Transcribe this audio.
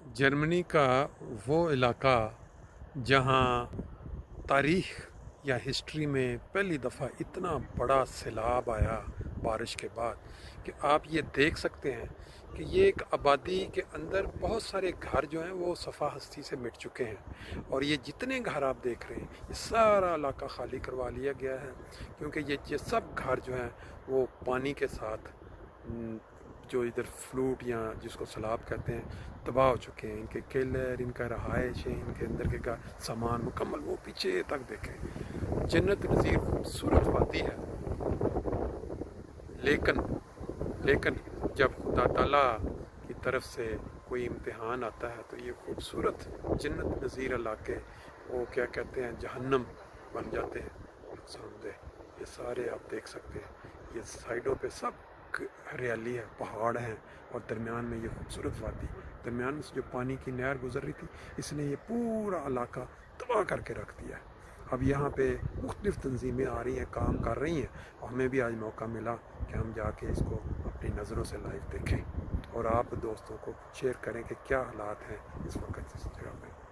Germany का वो इलाका जहाँ तारीख़ या हिस्ट्री में पहली दफ़ा इतना बड़ा सैलाब आया बारिश के बाद कि आप ये देख सकते हैं कि ये एक आबादी के अंदर बहुत सारे घर जो हैं वो सफ़ा हस्ती से मिट चुके हैं। और ये जितने घर आप देख रहे हैं ये सारा इलाका खाली करवा लिया गया है, क्योंकि ये सब घर जो हैं वो पानी के साथ जो इधर फ्लूट या जिसको सैलाब कहते हैं तबाह हो चुके हैं। इनके किलर, इनका रहायश है, इनके अंदर के का सामान मुकम्मल वो पीछे तक देखें। जन्नत नज़ीर खूबसूरत वादी है, लेकिन लेकिन जब खुदा ताला की तरफ से कोई इम्तिहान आता है तो ये खूबसूरत जन्नत नज़ीर इलाके वो क्या कहते हैं जहन्नम बन जाते हैं। समझे, ये सारे आप देख सकते हैं, ये साइडों पे सब हरियाली है, पहाड़ हैं और दरमियान में ये खूबसूरत वादी। दरमियान से जो पानी की नहर गुजर रही थी इसने ये पूरा इलाका तबाह करके रख दिया है। अब यहाँ पे मुख्तलिफ तंजीमें आ रही हैं, काम कर रही हैं, और हमें भी आज मौका मिला कि हम जाके इसको अपनी नज़रों से लाइव देखें और आप दोस्तों को शेयर करें कि क्या हालात हैं इस वक्त इस जगह पे।